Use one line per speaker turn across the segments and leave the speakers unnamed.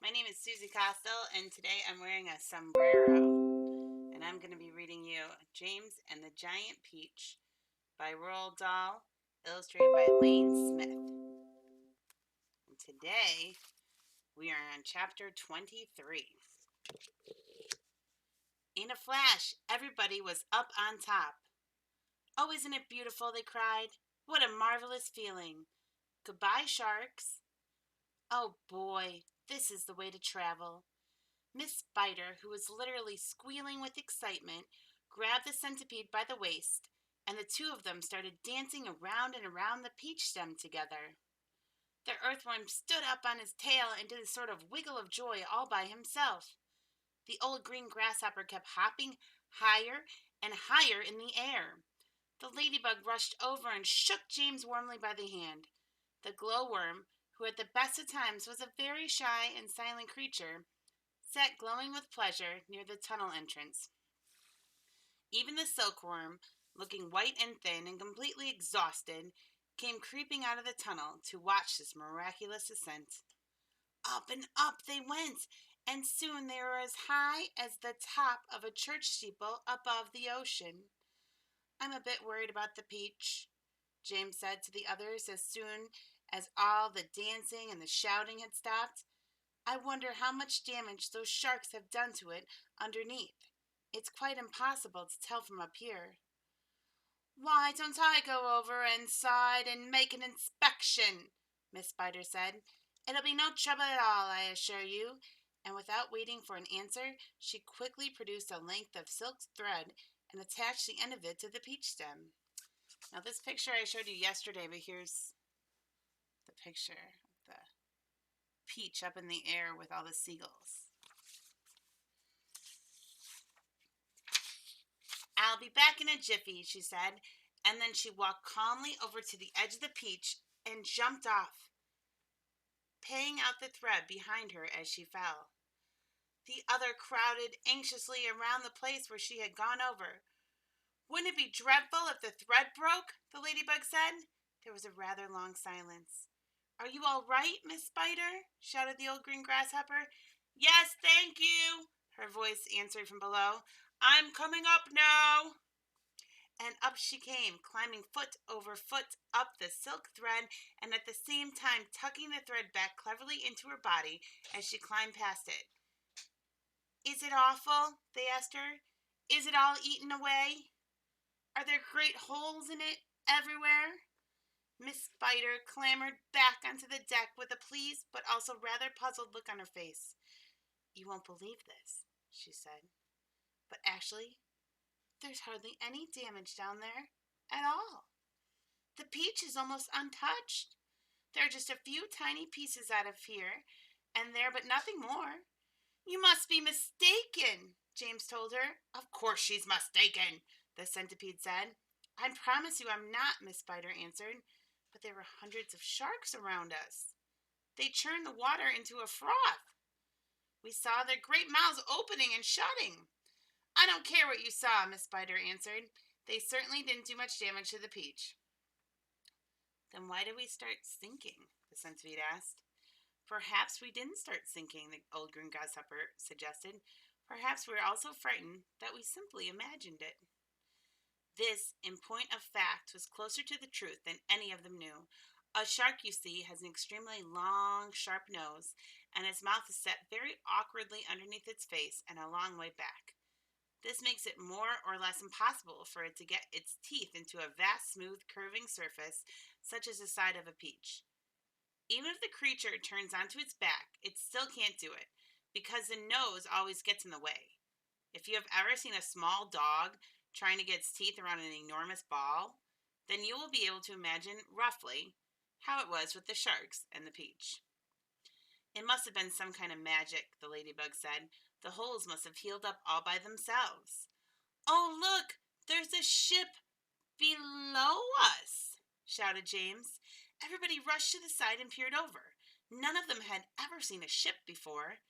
My name is Susie Costel, and today I'm wearing a sombrero. And I'm going to be reading you James and the Giant Peach by Roald Dahl, illustrated by Lane Smith. And today we are on chapter 23. In a flash, everybody was up on top. "Oh, isn't it beautiful?" they cried. "What a marvelous feeling. Goodbye, sharks." "Oh boy, this is the way to travel." Miss Spider, who was literally squealing with excitement, grabbed the centipede by the waist, and the two of them started dancing around and around the peach stem together. The earthworm stood up on his tail and did a sort of wiggle of joy all by himself. The old green grasshopper kept hopping higher and higher in the air. The ladybug rushed over and shook James warmly by the hand. The glowworm, who at the best of times was a very shy and silent creature, sat glowing with pleasure near the tunnel entrance. Even the silkworm, looking white and thin and completely exhausted, came creeping out of the tunnel to watch this miraculous ascent. Up and up they went, and soon they were as high as the top of a church steeple above the ocean. "I'm a bit worried about the peach," James said to the others as soon as all the dancing and the shouting had stopped. "I wonder how much damage those sharks have done to it underneath. It's quite impossible to tell from up here." "Why don't I go over inside and make an inspection?" Miss Spider said. "It'll be no trouble at all, I assure you." And without waiting for an answer, she quickly produced a length of silk thread and attached the end of it to the peach stem. Now, this picture I showed you yesterday, but here's the picture of the peach up in the air with all the seagulls. "I'll be back in a jiffy," she said, and then she walked calmly over to the edge of the peach and jumped off, paying out the thread behind her as she fell. The other crowded anxiously around the place where she had gone over. "Wouldn't it be dreadful if the thread broke?" the ladybug said. There was a rather long silence. "Are you all right, Miss Spider?" shouted the old green grasshopper. "Yes, thank you," her voice answered from below. "I'm coming up now." And up she came, climbing foot over foot up the silk thread, and at the same time tucking the thread back cleverly into her body as she climbed past it. "Is it awful?" they asked her. "Is it all eaten away? Are there great holes in it everywhere?" Miss Spider clambered back onto the deck with a pleased but also rather puzzled look on her face. "You won't believe this," she said, "but actually there's hardly any damage down there at all. The peach is almost untouched. There are just a few tiny pieces out of here and there, but nothing more." "You must be mistaken," James told her. "Of course she's mistaken," the centipede said. "I promise you I'm not," Miss Spider answered. "But there were hundreds of sharks around us. They churned the water into a froth. We saw their great mouths opening and shutting." "I don't care what you saw," Miss Spider answered. "They certainly didn't do much damage to the peach." "Then why did we start sinking?" the centipede asked. "Perhaps we didn't start sinking," the old green grasshopper suggested. "Perhaps we were all so frightened that we simply imagined it." This, in point of fact, was closer to the truth than any of them knew. A shark, you see, has an extremely long, sharp nose, and its mouth is set very awkwardly underneath its face and a long way back. This makes it more or less impossible for it to get its teeth into a vast, smooth, curving surface, such as the side of a peach. Even if the creature turns onto its back, it still can't do it, because the nose always gets in the way. If you have ever seen a small dog trying to get its teeth around an enormous ball, then you will be able to imagine, roughly, how it was with the sharks and the peach. "It must have been some kind of magic," the ladybug said. "The holes must have healed up all by themselves." "Oh, look! There's a ship below us!" shouted James. Everybody rushed to the side and peered over. None of them had ever seen a ship before.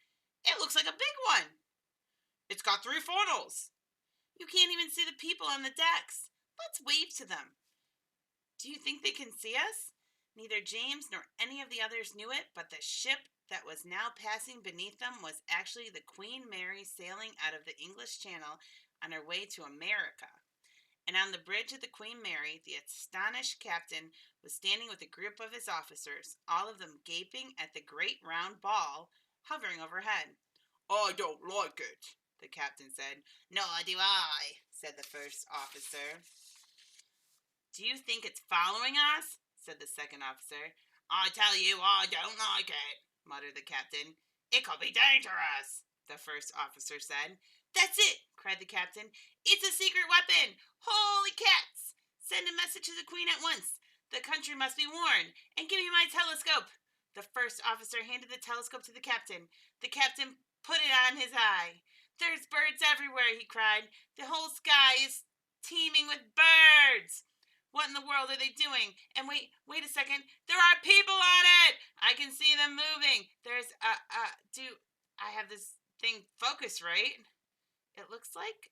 "It looks like a big one." "It's got 3 funnels." "You can't even see the people on the decks. Let's wave to them." "Do you think they can see us?" Neither James nor any of the others knew it, but the ship that was now passing beneath them was actually the Queen Mary sailing out of the English Channel on her way to America. And on the bridge of the Queen Mary, the astonished captain was standing with a group of his officers, all of them gaping at the great round ball hovering overhead. "I don't like it," the captain said. "Nor do I," said the first officer. "Do you think it's following us?" said the second officer. "I tell you, I don't like it," muttered the captain. "It could be dangerous," the first officer said. "That's it," cried the captain. "It's a secret weapon. Holy cats! Send a message to the Queen at once. The country must be warned. And give me my telescope." The first officer handed the telescope to the captain. The captain put it on his eye. "There's birds everywhere," he cried. "The whole sky is teeming with birds. What in the world are they doing? And wait a second. There are people on it. I can see them moving. There's do I have this thing focused right? It looks like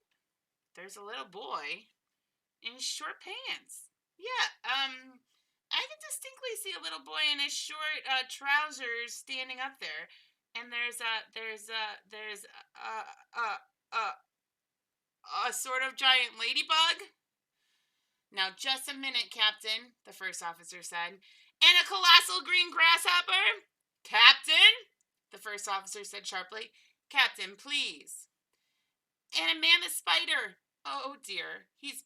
there's a little boy in short pants. Yeah, I can distinctly see a little boy in his short trousers standing up there, and there's a sort of giant ladybug. "Now, just a minute, Captain," the first officer said. "And a colossal green grasshopper?" "Captain," the first officer said sharply. "Captain, please." "And a mammoth spider." "Oh, dear. He's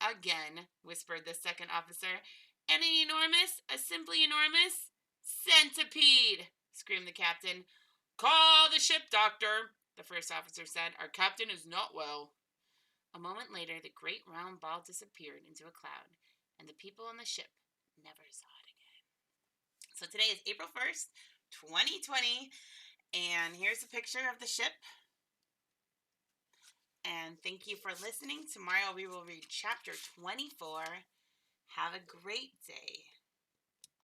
again," whispered the second officer. "And a simply enormous centipede," screamed the captain. "Call the ship doctor," the first officer said. "Our captain is not well." A moment later, the great round ball disappeared into a cloud, and the people on the ship never saw it again. So today is April 1st, 2020, and here's a picture of the ship. And thank you for listening. Tomorrow we will read chapter 24. Have a great day.